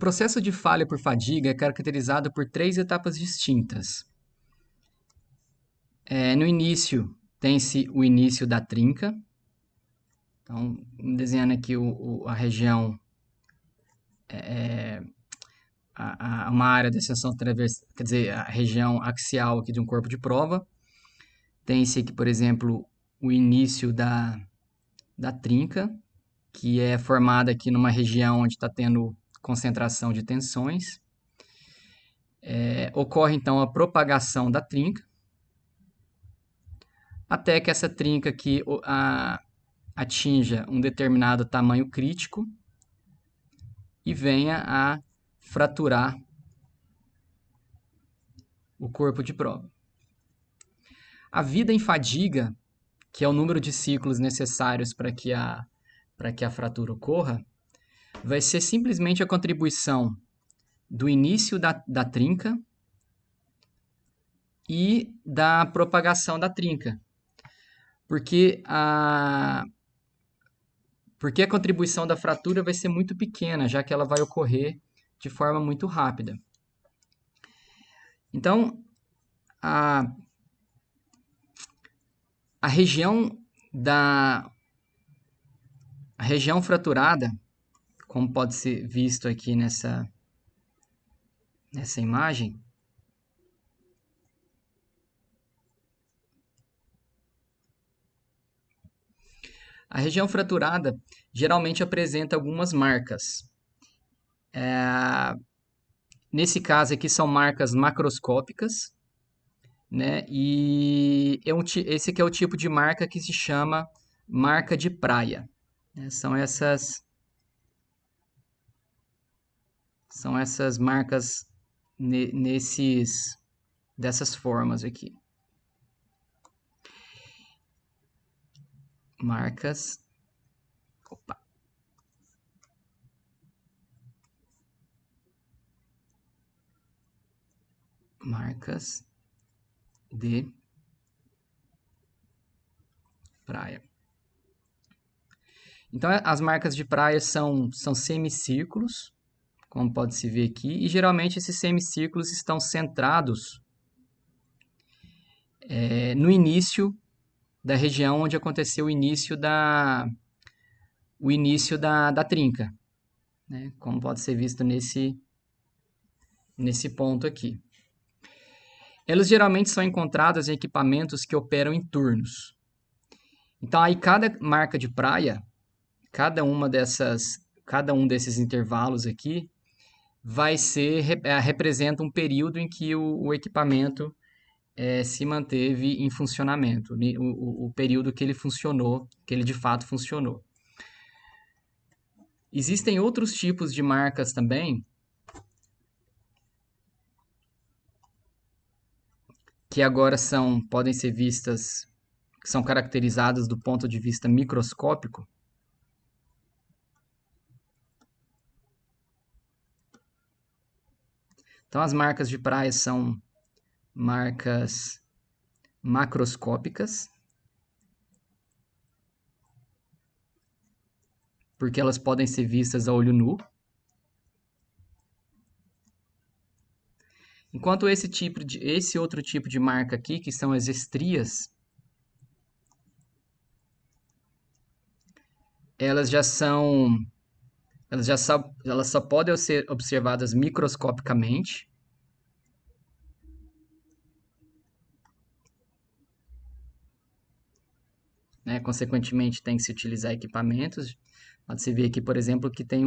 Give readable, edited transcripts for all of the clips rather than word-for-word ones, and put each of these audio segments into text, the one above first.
processo de falha por fadiga é caracterizado por 3 etapas distintas. No início, tem-se o início da trinca. Então, desenhando aqui a região, uma área de extensão transversal, quer dizer, a região axial aqui de um corpo de prova. Tem-se aqui, por exemplo, o início da trinca, que é formada aqui numa região onde está tendo concentração de tensões. Ocorre, então, a propagação da trinca, até que essa trinca aqui atinja um determinado tamanho crítico e venha a fraturar o corpo de prova. A vida em fadiga, que é o número de ciclos necessários para que a fratura ocorra, vai ser simplesmente a contribuição do início da trinca e da propagação da trinca. Porque a contribuição da fratura vai ser muito pequena, já que ela vai ocorrer de forma muito rápida. Então, a região fraturada, como pode ser visto aqui nessa imagem, a região fraturada geralmente apresenta algumas marcas. Nesse caso aqui são marcas macroscópicas, né? E esse aqui é o tipo de marca que se chama marca de praia. São essas marcas dessas formas aqui. Marcas de praia. Então, as marcas de praia são semicírculos, como pode se ver aqui, e geralmente esses semicírculos estão centrados no início da região onde aconteceu o início da trinca, né? Como pode ser visto nesse ponto aqui. Elas geralmente são encontradas em equipamentos que operam em turnos. Então, aí cada marca de praia, cada um desses intervalos aqui, representa um período em que o equipamento se manteve em funcionamento, o período que ele funcionou, que ele de fato funcionou. Existem outros tipos de marcas também, que agora podem ser vistas, que são caracterizadas do ponto de vista microscópico. Então, as marcas de praia são marcas macroscópicas, porque elas podem ser vistas a olho nu. Enquanto esse outro tipo de marca aqui, que são as estrias, elas só podem ser observadas microscopicamente. Né? Consequentemente, tem que se utilizar equipamentos. Pode-se ver aqui, por exemplo, que tem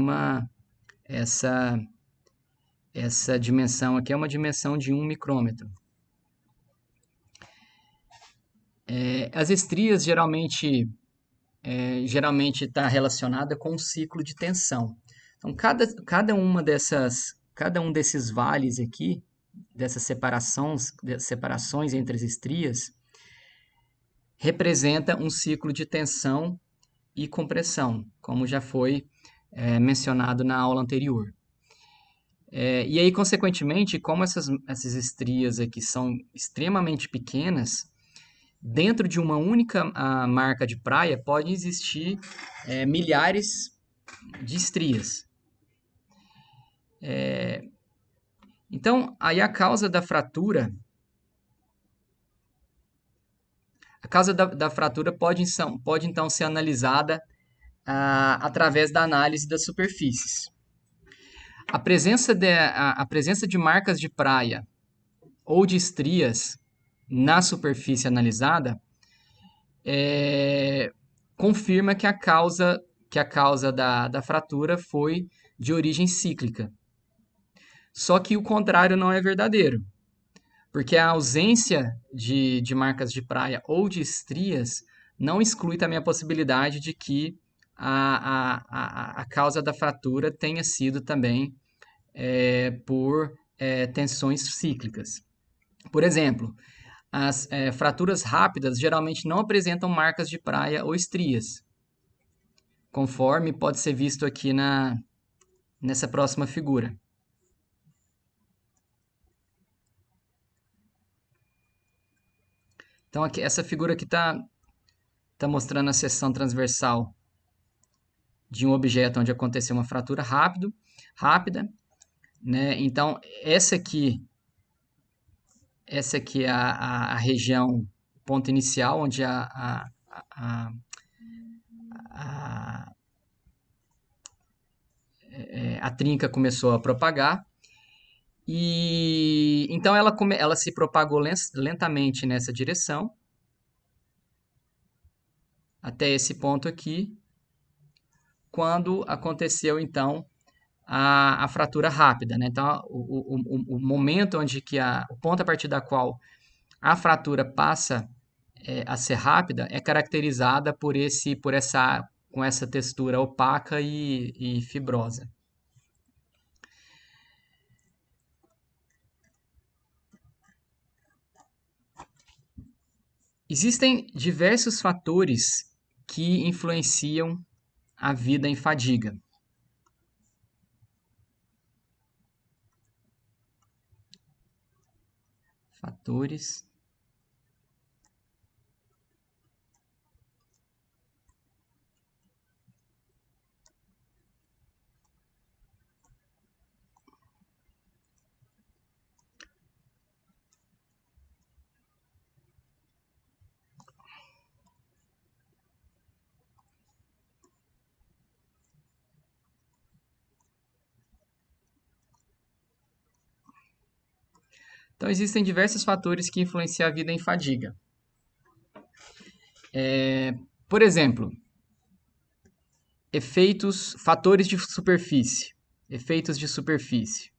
essa dimensão aqui é uma dimensão de 1 micrômetro. As estrias geralmente está relacionada com o ciclo de tensão. Então, cada um desses vales aqui, dessas separações entre as estrias, representa um ciclo de tensão e compressão, como já foi mencionado na aula anterior. E aí, consequentemente, como essas estrias aqui são extremamente pequenas, dentro de uma única marca de praia pode existir milhares de estrias. Então, aí a causa da fratura... A causa da fratura pode então ser analisada através da análise das superfícies. A presença de marcas de praia ou de estrias na superfície analisada confirma que a causa da fratura foi de origem cíclica. Só que o contrário não é verdadeiro, porque a ausência de marcas de praia ou de estrias não exclui também a possibilidade de que a causa da fratura tenha sido também por tensões cíclicas. Por exemplo, as fraturas rápidas geralmente não apresentam marcas de praia ou estrias, conforme pode ser visto aqui nessa próxima figura. Então, aqui, essa figura aqui está mostrando a seção transversal de um objeto onde aconteceu uma fratura rápida, né? Então, essa aqui é a região, ponto inicial, onde a trinca começou a propagar. E então ela se propagou lentamente nessa direção, até esse ponto aqui, quando aconteceu então a fratura rápida, né? Então, o momento onde o ponto a partir da qual a fratura passa a ser rápida é caracterizada com essa textura opaca e fibrosa. Existem diversos fatores que influenciam a vida em fadiga. Fatores Então, existem diversos fatores que influenciam a vida em fadiga. Por exemplo, fatores de superfície, efeitos de superfície.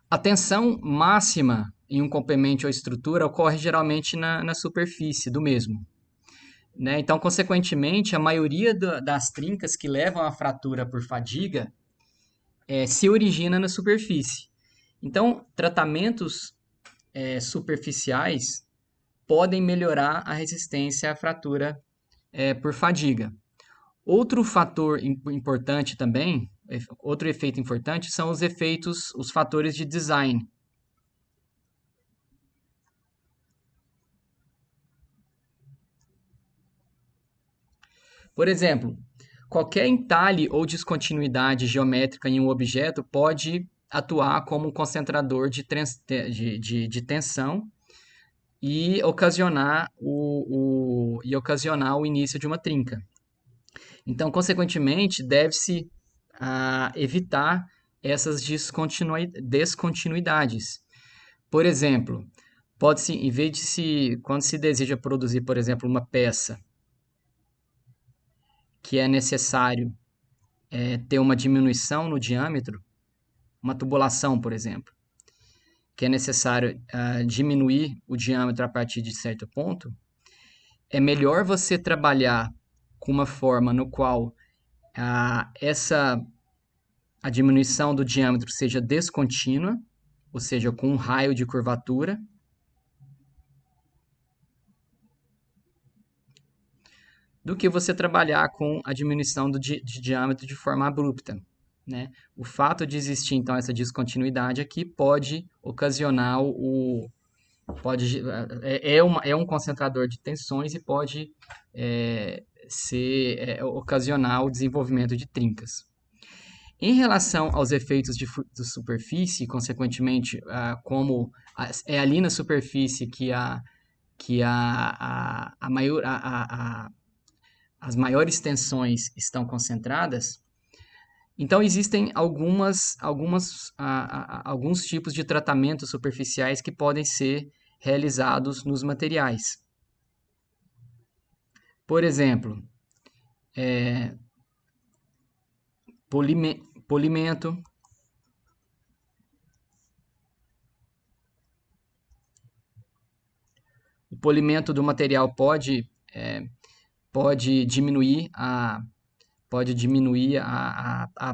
A tensão máxima em um complemento ou estrutura ocorre geralmente na superfície do mesmo. Né? Então, consequentemente, a maioria das trincas que levam à fratura por fadiga se origina na superfície. Então, tratamentos superficiais podem melhorar a resistência à fratura por fadiga. Outro fator importante também, outro efeito importante, são os fatores de design. Por exemplo, qualquer entalhe ou descontinuidade geométrica em um objeto pode atuar como um concentrador de tensão e ocasionar o início de uma trinca. Então, consequentemente, deve-se evitar essas descontinuidades. Por exemplo, pode-se, em vez de quando se deseja produzir, por exemplo, uma peça que é necessário ter uma diminuição no diâmetro, uma tubulação, por exemplo, que é necessário diminuir o diâmetro a partir de certo ponto, é melhor você trabalhar com uma forma no qual a diminuição do diâmetro seja descontínua, ou seja, com um raio de curvatura, do que você trabalhar com a diminuição de diâmetro de forma abrupta. Né? O fato de existir, então, essa descontinuidade aqui pode ocasionar é um concentrador de tensões e pode ocasionar o desenvolvimento de trincas. Em relação aos efeitos de superfície, consequentemente, é ali na superfície que as maiores tensões estão concentradas, então existem alguns tipos de tratamentos superficiais que podem ser realizados nos materiais. Por exemplo, polimento. O polimento do material pode diminuir a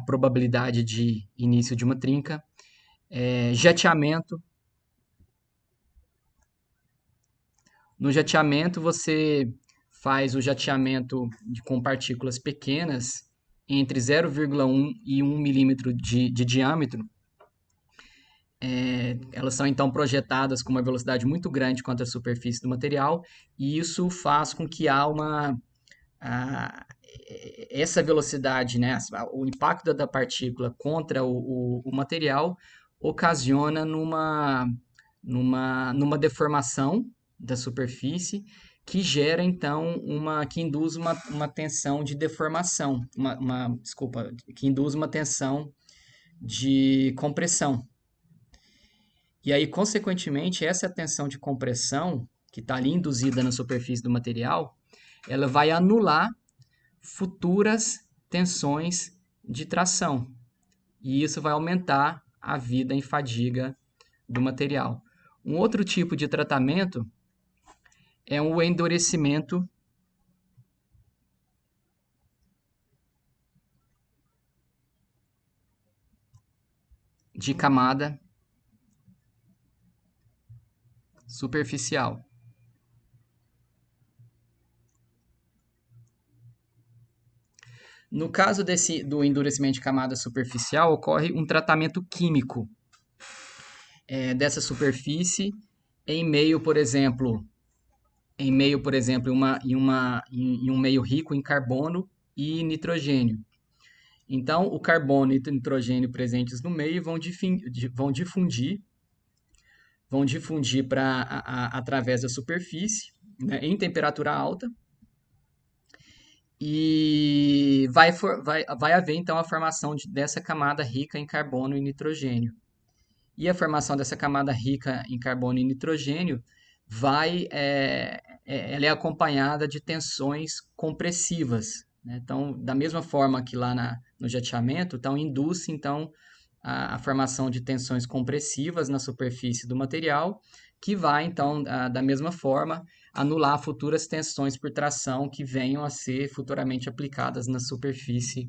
probabilidade de início de uma trinca. Jateamento. No jateamento, você faz o jateamento com partículas pequenas, entre 0,1 e 1 milímetro de diâmetro. Elas são então projetadas com uma velocidade muito grande contra a superfície do material, e isso faz com que essa velocidade, né, o impacto da partícula contra o material ocasiona numa deformação da superfície que gera então que induz uma tensão de deformação, desculpa, que induz uma tensão de compressão. E aí, consequentemente, essa tensão de compressão que está ali induzida na superfície do material, ela vai anular futuras tensões de tração. E isso vai aumentar a vida em fadiga do material. Um outro tipo de tratamento é o endurecimento de camada superficial. No caso do endurecimento de camada superficial, ocorre um tratamento químico dessa superfície em meio, por exemplo, em um meio rico em carbono e nitrogênio. Então, o carbono e o nitrogênio presentes no meio vão difundir através da superfície, né, em temperatura alta, e vai haver então a formação dessa camada rica em carbono e nitrogênio. E a formação dessa camada rica em carbono e nitrogênio ela é acompanhada de tensões compressivas, né? Então, da mesma forma que lá no jateamento, então induz então a formação de tensões compressivas na superfície do material, que vai então da mesma forma anular futuras tensões por tração que venham a ser futuramente aplicadas na superfície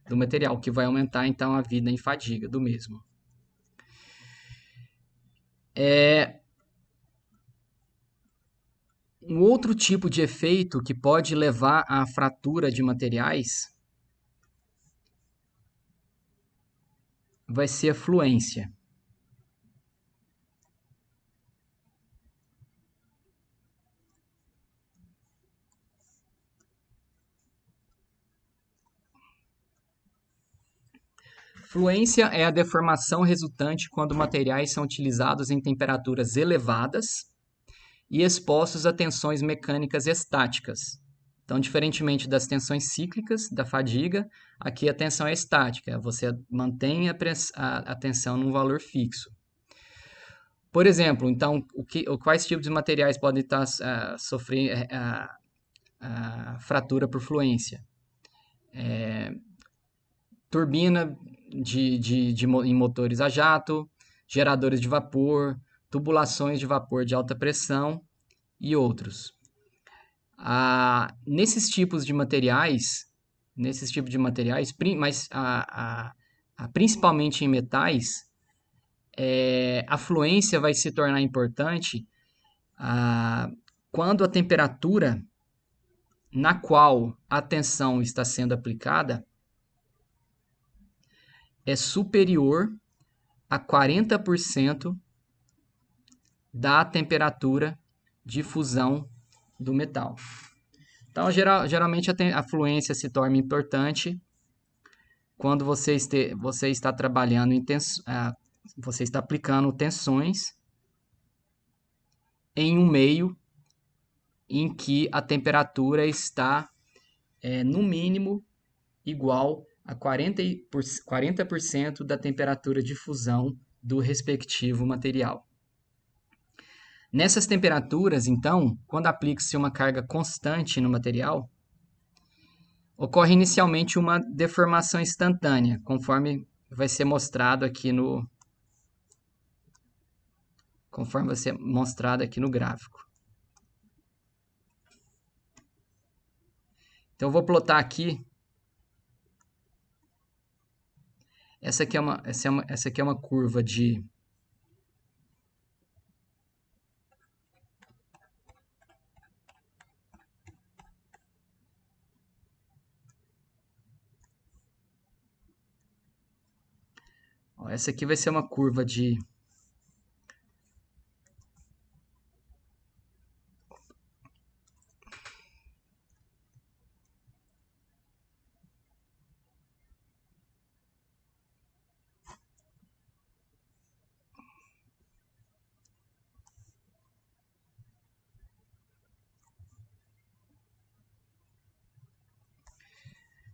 do material, que vai aumentar então a vida em fadiga do mesmo. Um outro tipo de efeito que pode levar à fratura de materiais vai ser a fluência. Fluência é a deformação resultante quando materiais são utilizados em temperaturas elevadas e expostos a tensões mecânicas estáticas. Então, diferentemente das tensões cíclicas, da fadiga, aqui a tensão é estática, você mantém a tensão num valor fixo. Por exemplo, então, quais tipos de materiais podem estar sofrendo fratura por fluência? Turbina em motores a jato, geradores de vapor, tubulações de vapor de alta pressão e outros. Nesses tipos de materiais, mas principalmente em metais, a fluência vai se tornar importante quando a temperatura na qual a tensão está sendo aplicada é superior a 40% da temperatura de fusão do metal. Então, geralmente a fluência se torna importante quando você está trabalhando você está aplicando tensões em um meio em que a temperatura está no mínimo igual a 40% da temperatura de fusão do respectivo material. Nessas temperaturas, então, quando aplica-se uma carga constante no material, ocorre inicialmente uma deformação instantânea, conforme vai ser mostrado aqui no gráfico. Então eu vou plotar aqui. Essa aqui é uma curva de essa aqui vai ser uma curva de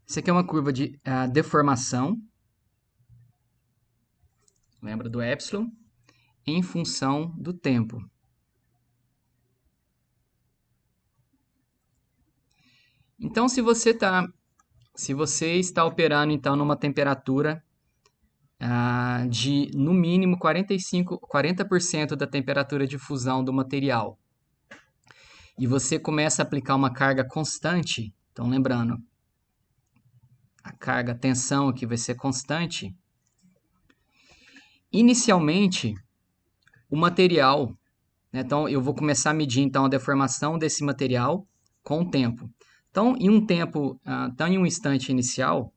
Essa aqui é uma curva de deformação, lembra do epsilon, em função do tempo. Então, se você está operando então numa temperatura de no mínimo 40% da temperatura de fusão do material, e você começa a aplicar uma carga constante, então lembrando, a tensão aqui vai ser constante. Inicialmente, o material, né, então eu vou começar a medir então a deformação desse material com o tempo. Então, em um instante inicial,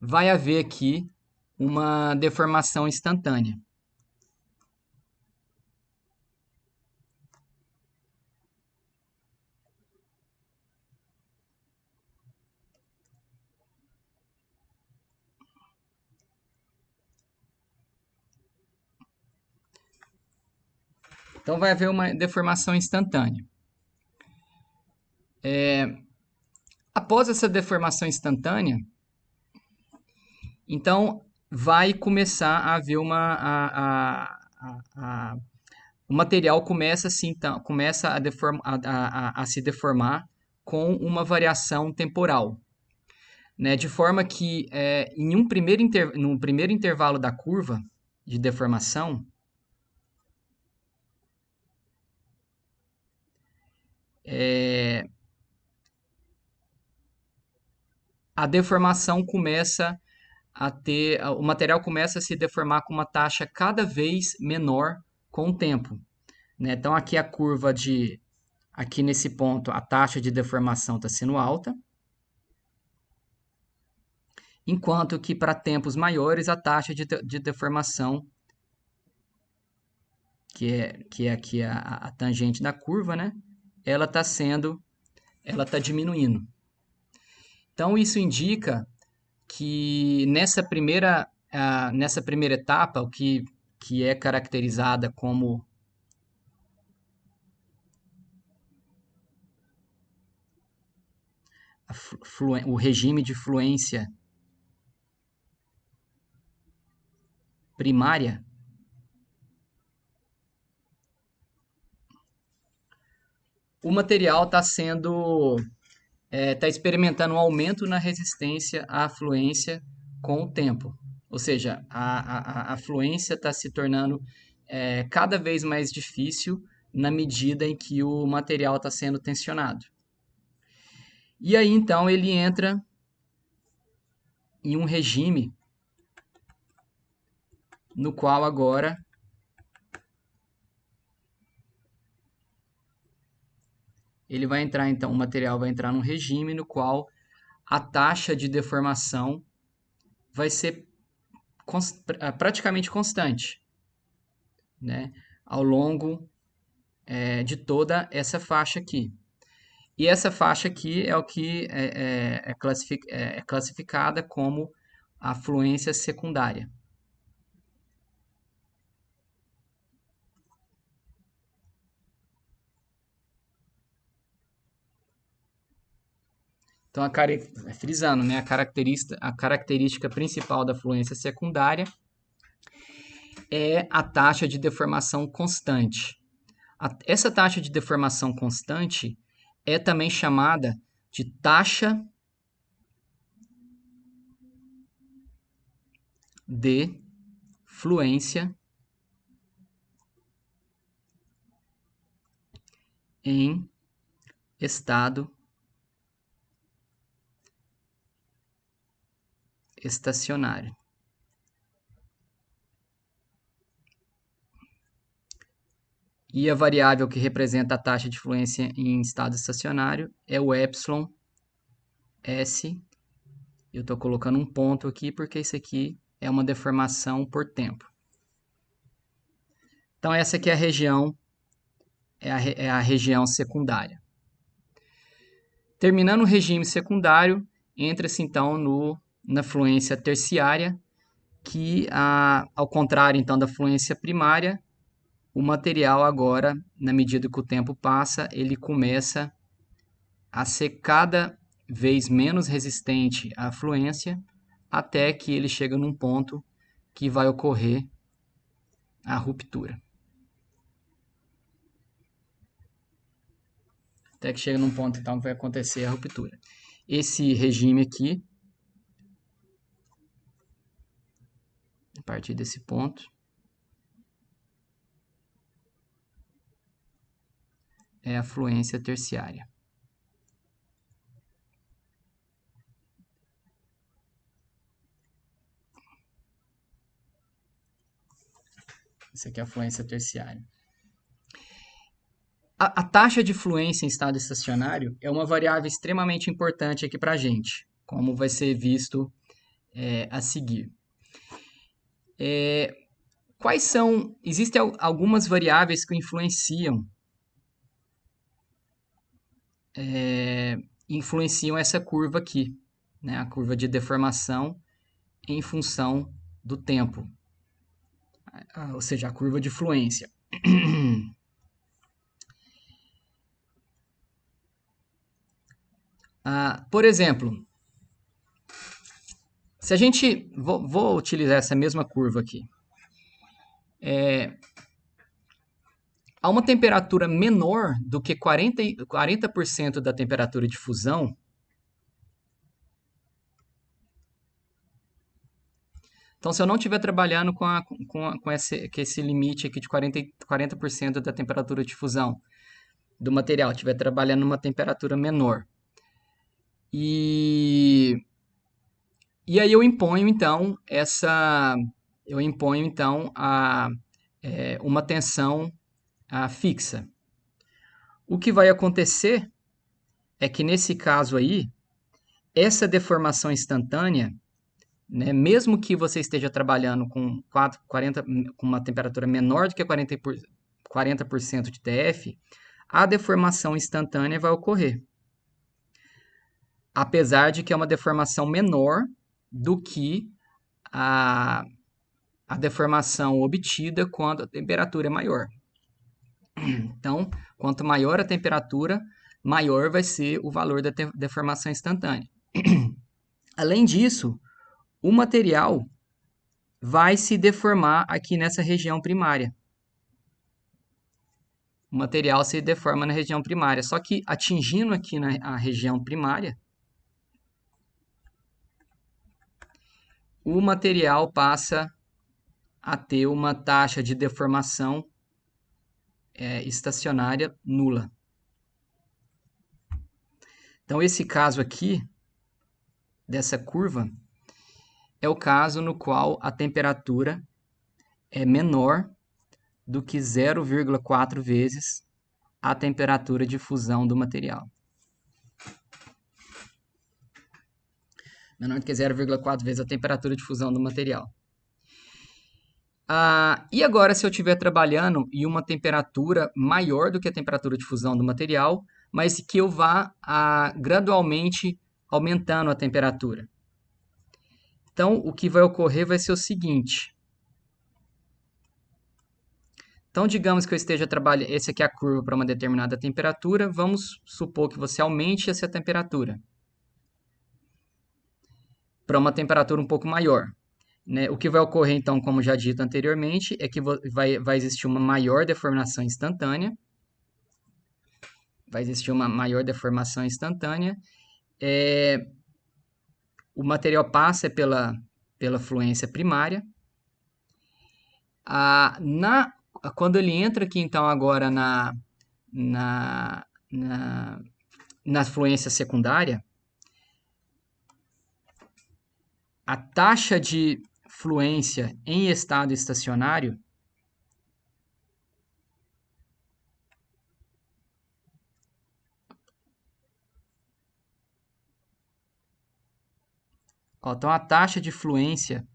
vai haver aqui uma deformação instantânea. Então, vai haver uma deformação instantânea. Após essa deformação instantânea, então vai começar a haver o material começa assim, então, começa a se deformar com uma variação temporal, né? De forma que num primeiro intervalo da curva de deformação, a deformação começa o material começa a se deformar com uma taxa cada vez menor com o tempo, né? Então aqui aqui nesse ponto a taxa de deformação está sendo alta, enquanto que para tempos maiores a taxa de deformação, que é aqui a tangente da curva, né? Ela está diminuindo. Então isso indica que nessa primeira etapa, o que é caracterizada como o regime de fluência primária, o material está experimentando um aumento na resistência à fluência com o tempo. Ou seja, a fluência está se tornando cada vez mais difícil na medida em que o material está sendo tensionado. E aí, então, ele entra em um regime no qual agora o material vai entrar num regime no qual a taxa de deformação vai ser praticamente constante. né, ao longo de toda essa faixa aqui. E essa faixa aqui é o que é classificada como a fluência secundária. Então, frisando, né, a característica principal da fluência secundária é a taxa de deformação constante. Essa taxa de deformação constante é também chamada de taxa de fluência em estado estacionário. E a variável que representa a taxa de fluência em estado estacionário é o epsilon S. Eu estou colocando um ponto aqui porque isso aqui é uma deformação por tempo. Então, essa aqui é a região, é a região secundária. Terminando o regime secundário, entra-se então na fluência terciária, que, ao contrário então da fluência primária, o material agora, na medida que o tempo passa, ele começa a ser cada vez menos resistente à fluência, até que ele chega num ponto que vai ocorrer a ruptura. Até que chega num ponto então que vai acontecer a ruptura. Esse regime aqui, a partir desse ponto, é a fluência terciária. Essa aqui é a fluência terciária. A taxa de fluência em estado estacionário é uma variável extremamente importante aqui para a gente, como vai ser visto a seguir. Existem algumas variáveis que influenciam essa curva aqui, né? A curva de deformação em função do tempo, ou seja, a curva de fluência. Por exemplo, se a gente... Vou utilizar essa mesma curva aqui. A uma temperatura menor do que 40% da temperatura de fusão, então, se eu não estiver trabalhando com esse limite aqui de 40% da temperatura de fusão do material, estiver trabalhando numa temperatura menor, e aí eu imponho, então, uma tensão fixa. O que vai acontecer é que, nesse caso aí, essa deformação instantânea, né, mesmo que você esteja trabalhando com uma temperatura menor do que 40% de TF, a deformação instantânea vai ocorrer. Apesar de que é uma deformação menor do que a deformação obtida quando a temperatura é maior. Então, quanto maior a temperatura, maior vai ser o valor da deformação instantânea. Além disso, o material vai se deformar aqui nessa região primária. O material se deforma na região primária, só que atingindo aqui na região primária, o material passa a ter uma taxa de deformação estacionária nula. Então, esse caso aqui, dessa curva, é o caso no qual a temperatura é menor do que 0,4 vezes a temperatura de fusão do material. Menor do que 0,4 vezes a temperatura de fusão do material. E agora, se eu estiver trabalhando em uma temperatura maior do que a temperatura de fusão do material, mas que eu vá gradualmente aumentando a temperatura. Então, o que vai ocorrer vai ser o seguinte. Então, digamos que eu esteja trabalhando, essa aqui é a curva para uma determinada temperatura, vamos supor que você aumente essa temperatura para uma temperatura um pouco maior. Né? O que vai ocorrer, então, como já dito anteriormente, é que vai existir uma maior deformação instantânea. Vai existir uma maior deformação instantânea. O material passa pela fluência primária. Quando ele entra aqui, então, agora na, na, na fluência secundária, a taxa de fluência em estado estacionário então a taxa de fluência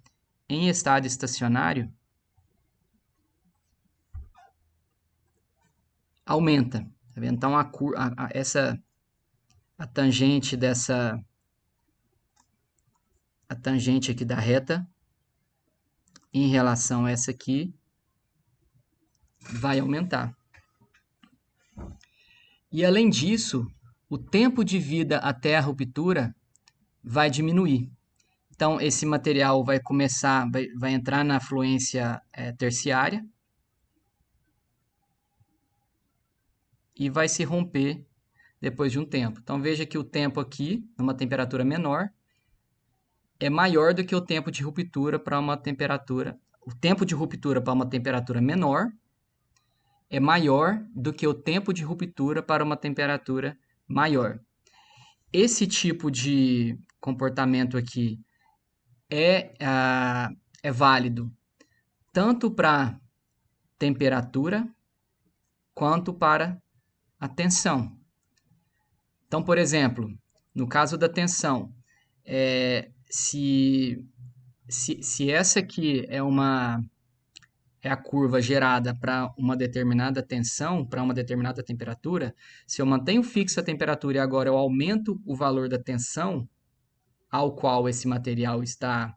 em estado estacionário aumenta. Tá vendo? Então a tangente a tangente aqui da reta em relação a essa aqui vai aumentar. E além disso, o tempo de vida até a ruptura vai diminuir. Então, esse material vai vai entrar na fluência terciária e vai se romper depois de um tempo. Então, veja que o tempo aqui, numa temperatura menor, é maior do que o tempo de ruptura para uma temperatura. O tempo de ruptura para uma temperatura menor é maior do que o tempo de ruptura para uma temperatura maior. Esse tipo de comportamento aqui é válido tanto para temperatura quanto para a tensão. Então, por exemplo, no caso da tensão, se essa aqui é a curva gerada para uma determinada tensão, para uma determinada temperatura, se eu mantenho fixa a temperatura e agora eu aumento o valor da tensão ao qual esse material está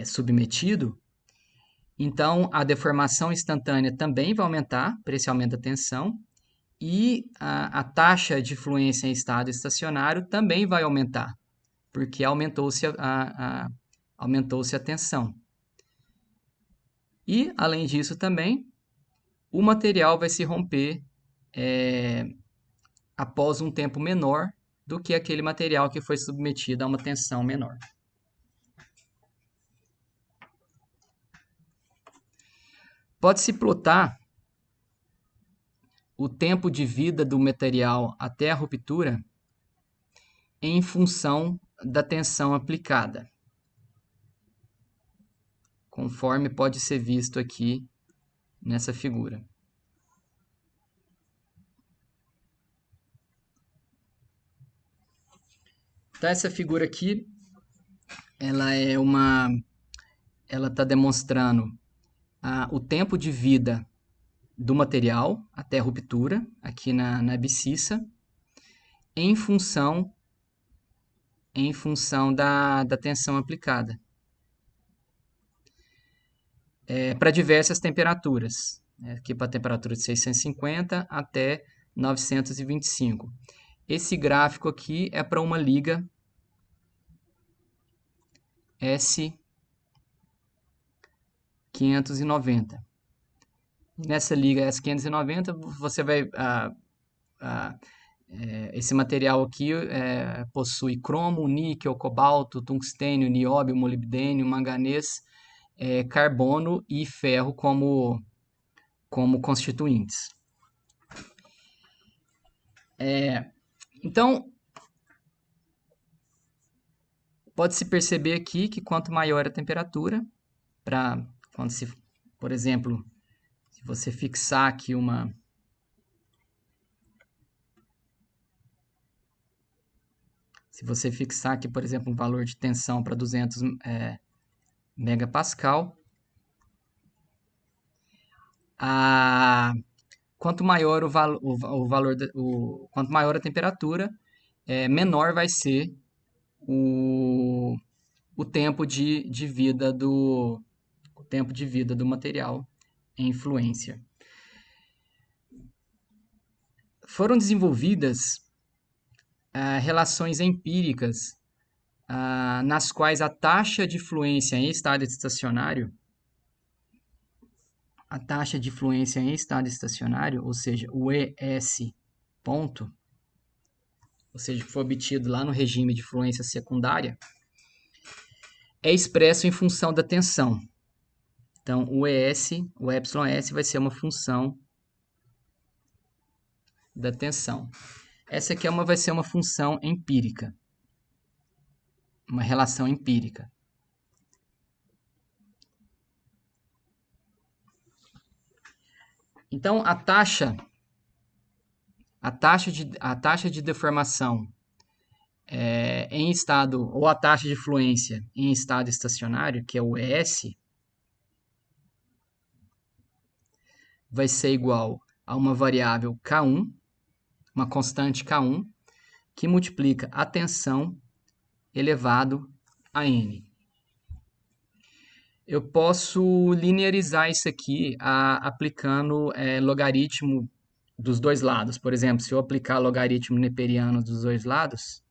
submetido, então a deformação instantânea também vai aumentar por esse aumento da tensão e a taxa de fluência em estado estacionário também vai aumentar, porque aumentou-se a tensão. E, além disso também, o material vai se romper após um tempo menor do que aquele material que foi submetido a uma tensão menor. Pode-se plotar o tempo de vida do material até a ruptura em função da tensão aplicada, conforme pode ser visto aqui nessa figura. Então, essa figura aqui, ela está demonstrando o tempo de vida do material até a ruptura, aqui na abscissa, em função da tensão aplicada. Para diversas temperaturas, aqui para a temperatura de 650 até 925. Esse gráfico aqui é para uma liga S590. Nessa liga S590, você vai... esse material aqui possui cromo, níquel, cobalto, tungstênio, nióbio, molibdênio, manganês, carbono e ferro como constituintes. Então, pode-se perceber aqui que quanto maior a temperatura, por exemplo, se você fixar aqui por exemplo, um valor de tensão para 200 megapascal. Quanto maior quanto maior a temperatura, menor vai ser o tempo de vida do material em fluência. Foram desenvolvidas relações empíricas nas quais a taxa de fluência em estado estacionário, ou seja, o ES ponto, ou seja, que foi obtido lá no regime de fluência secundária, é expresso em função da tensão. Então, o εs vai ser uma função da tensão. Essa aqui vai ser uma função empírica, uma relação empírica. Então, a taxa de deformação em estado, ou a taxa de fluência em estado estacionário, que é o ES, vai ser igual a uma variável K1, uma constante K1, que multiplica a tensão elevado a N. Eu posso linearizar isso aqui aplicando logaritmo dos dois lados. Por exemplo, se eu aplicar logaritmo neperiano dos dois lados,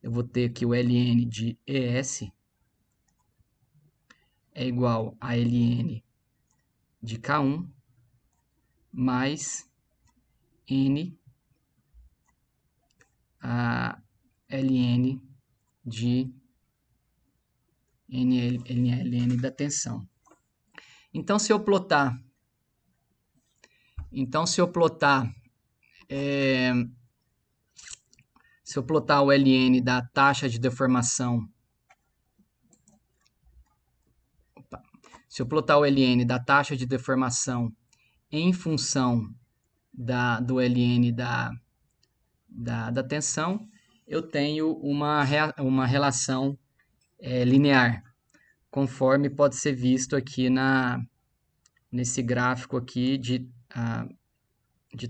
eu vou ter que o ln de ES é igual a ln de K1 mais N a ln de ln da tensão. Então, se eu plotar o ln da taxa de deformação, em função do ln da tensão, eu tenho uma relação linear, conforme pode ser visto aqui nesse gráfico aqui de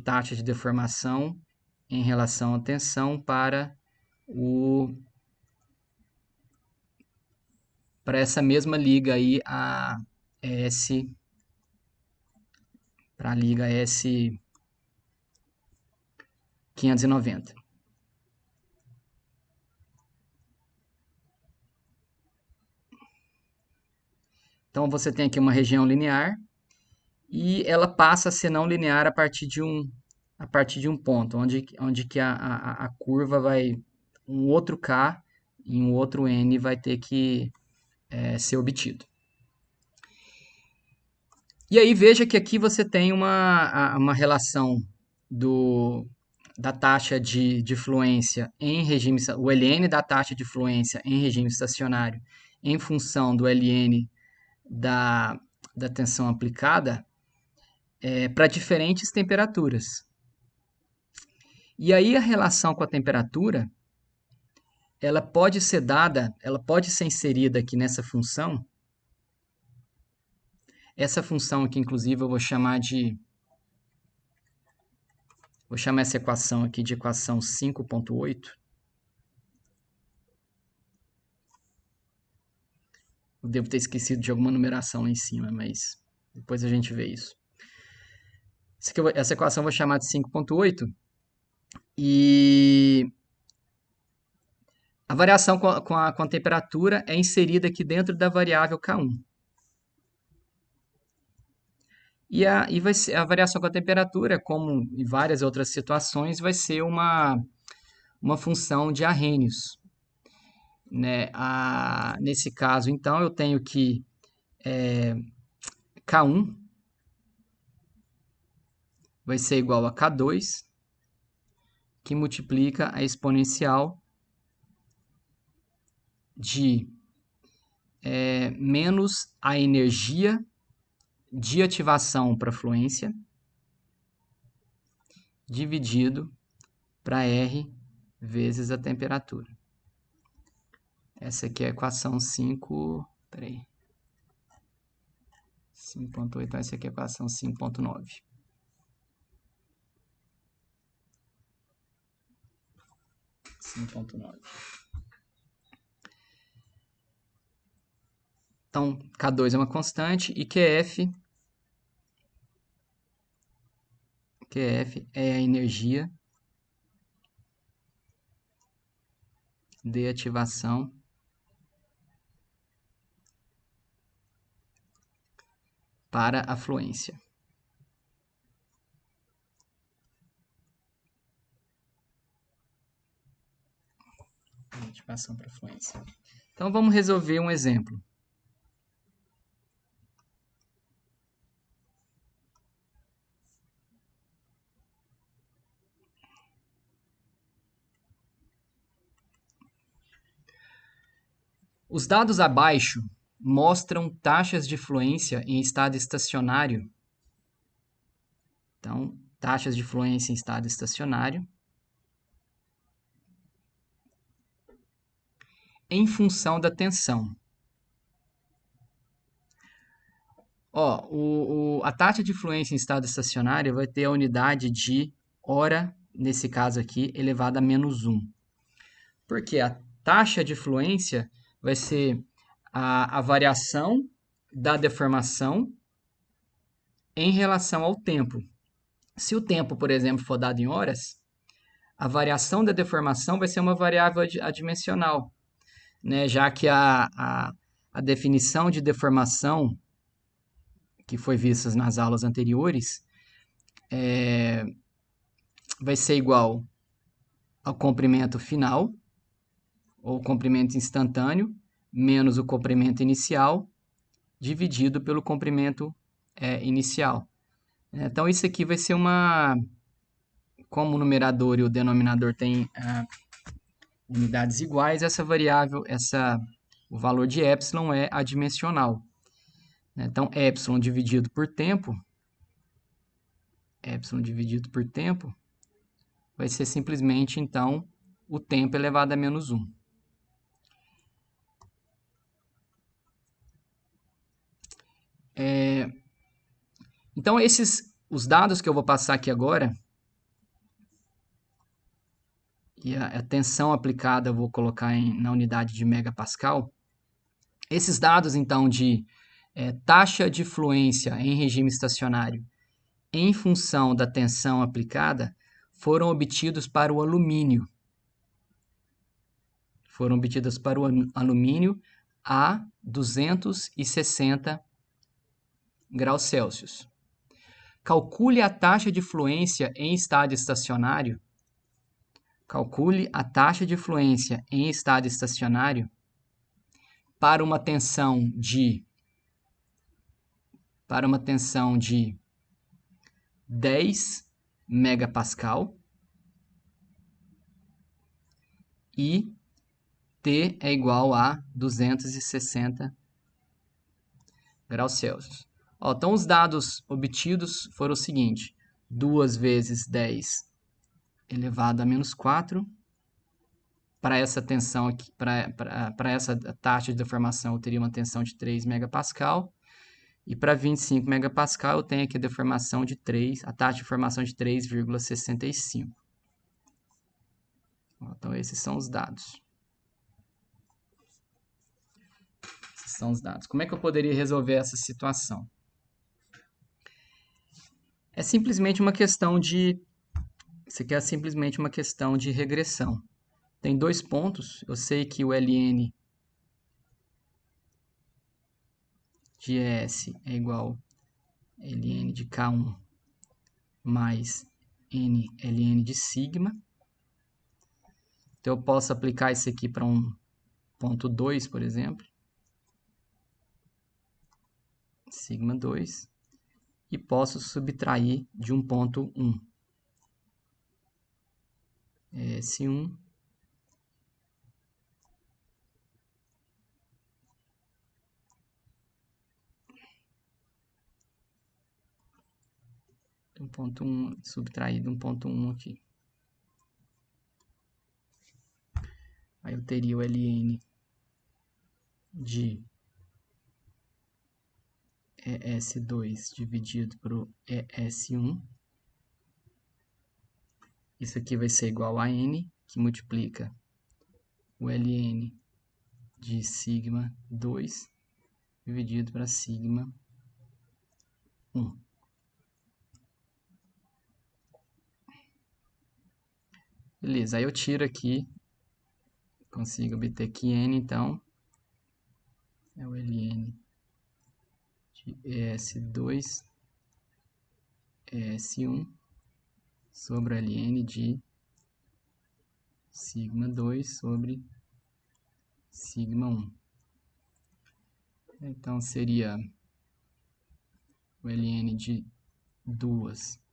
taxa de deformação em relação à tensão para essa mesma liga aí, para a liga S590. Então, você tem aqui uma região linear e ela passa a ser não linear a partir de um ponto, onde que a curva vai, um outro K e um outro N vai ter que ser obtido. E aí veja que aqui você tem uma relação da taxa de fluência em regime, o ln da taxa de fluência em regime estacionário em função do ln da tensão aplicada para diferentes temperaturas. E aí a relação com a temperatura, ela pode ser inserida aqui nessa função. Essa função aqui, inclusive, eu vou chamar essa equação aqui de equação 5.8. Eu devo ter esquecido de alguma numeração lá em cima, mas depois a gente vê isso. Essa equação eu vou chamar de 5.8. E a variação com a temperatura é inserida aqui dentro da variável K1. E vai ser, a variação com a temperatura, como em várias outras situações, vai ser uma função de Arrhenius. Né? Nesse caso, então, eu tenho que K1 vai ser igual a K2, que multiplica a exponencial de menos a energia de ativação para fluência dividido para R vezes a temperatura. Essa aqui é a equação 5. Peraí. 5.8, então essa aqui é a equação 5.9. Então, K2 é uma constante e QF é a energia de ativação para a fluência. Ativação para a fluência. Então, vamos resolver um exemplo. Os dados abaixo mostram taxas de fluência em estado estacionário. Então, taxas de fluência em estado estacionário em função da tensão. A taxa de fluência em estado estacionário vai ter a unidade de hora, nesse caso aqui, elevada a -1. Porque a taxa de fluência vai ser a variação da deformação em relação ao tempo. Se o tempo, por exemplo, for dado em horas, a variação da deformação vai ser uma variável adimensional, né? Já que a definição de deformação que foi vista nas aulas anteriores vai ser igual ao comprimento final, ou comprimento instantâneo, menos o comprimento inicial, dividido pelo comprimento inicial. Então, isso aqui vai ser como o numerador e o denominador têm unidades iguais, essa variável, o valor de epsilon é adimensional. Então, epsilon dividido por tempo vai ser simplesmente, então, o tempo elevado a -1. Então, os dados que eu vou passar aqui agora, e a tensão aplicada eu vou colocar na unidade de megapascal, esses dados, então, de taxa de fluência em regime estacionário em função da tensão aplicada foram obtidos para o alumínio. Foram obtidas para o alumínio a 260 graus Celsius. Calcule a taxa de fluência em estado estacionário. Calcule a taxa de fluência em estado estacionário para uma tensão de 10 megapascal e T é igual a 260 graus Celsius. Então, os dados obtidos foram o seguinte: 2 vezes 10 elevado a -4. Para essa tensão aqui, para essa taxa de deformação, eu teria uma tensão de 3 megapascal. E para 25 megapascal, eu tenho aqui a taxa de formação de 3,65. Então, esses são os dados. Como é que eu poderia resolver essa situação? É simplesmente uma questão de... Isso aqui é simplesmente uma questão de regressão. Tem 2 pontos. Eu sei que o Ln de ES é igual a Ln de K1 mais Ln de sigma. Então, eu posso aplicar isso aqui para um ponto 2, por exemplo. Sigma 2. E posso subtrair de um ponto 1. S1 um ponto 1, subtraído um ponto 1 aqui. Aí eu teria o Ln de ES2 dividido por ES1. Isso aqui vai ser igual a N, que multiplica o Ln de sigma 2 dividido para sigma 1. Beleza, aí eu tiro aqui, consigo obter que N, então, é o Ln de ES2, ES1, sobre o Ln de sigma 2 sobre sigma 1. Então, seria o Ln de 2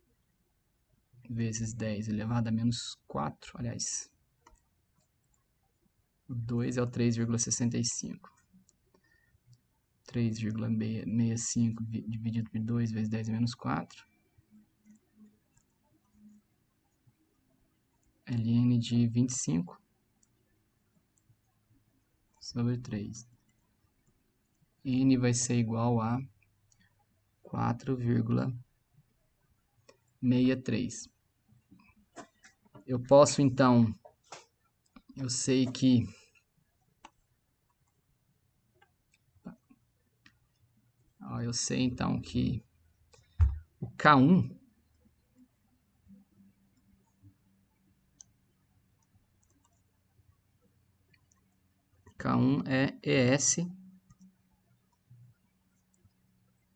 vezes 10 elevado a menos 4, aliás, o 2 é o 3,65. 3,65 dividido por 2 vezes 10 menos 4. Ln de 25 sobre 3. N vai ser igual a 4,63. Eu posso, então, eu sei então que o K1 é ES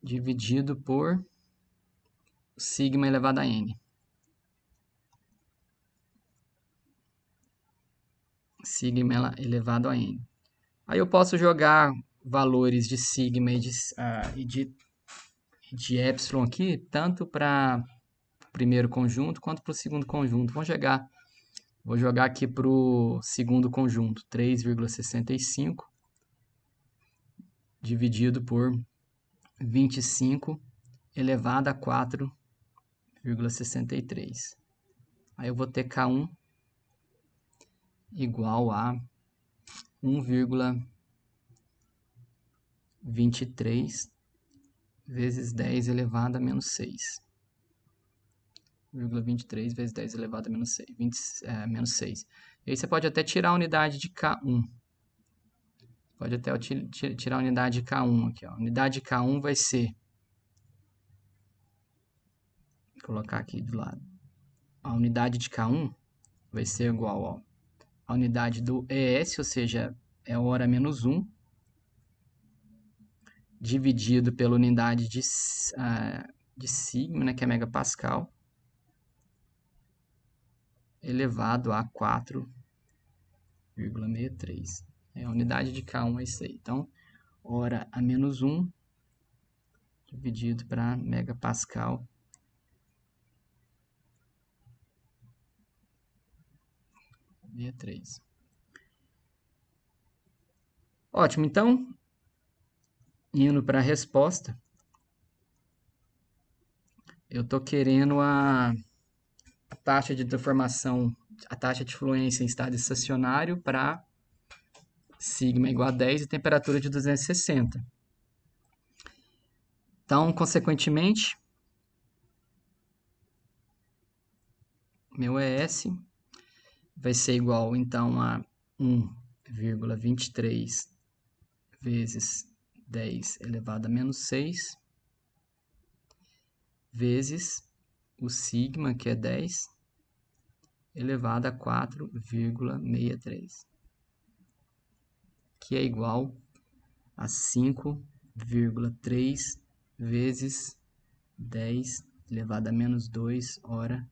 dividido por sigma elevado a N. Sigma elevado a N. Aí eu posso jogar valores de sigma e de epsilon aqui, tanto para o primeiro conjunto quanto para o segundo conjunto. Vou jogar aqui para o segundo conjunto, 3,65 dividido por 25 elevado a 4,63. Aí eu vou ter K1 igual a 1,23 vezes 10 elevado a menos 6. 1,23 vezes 10 elevado a menos 6. Menos 6. E aí você pode até tirar a unidade de K1. Pode até tirar a unidade de K1 aqui. Ó. A unidade de K1 vai ser... Vou colocar aqui do lado. A unidade de K1 vai ser igual à unidade do ES, ou seja, é hora menos 1, dividido pela unidade de sigma, né, que é megapascal, elevado a 4,63. A unidade de K1 é isso aí. Então, hora a menos 1 dividido para megapascal. 63. Ótimo, então, indo para a resposta, eu estou querendo a taxa de deformação, a taxa de fluência em estado estacionário para sigma igual a 10 e temperatura de 260. Então, consequentemente, meu ES vai ser igual, então, a 1,23 vezes 10 elevado a menos 6, vezes o sigma, que é 10, elevado a 4,63, que é igual a 5,3 vezes 10 elevado a menos 2 hora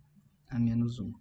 a menos 1.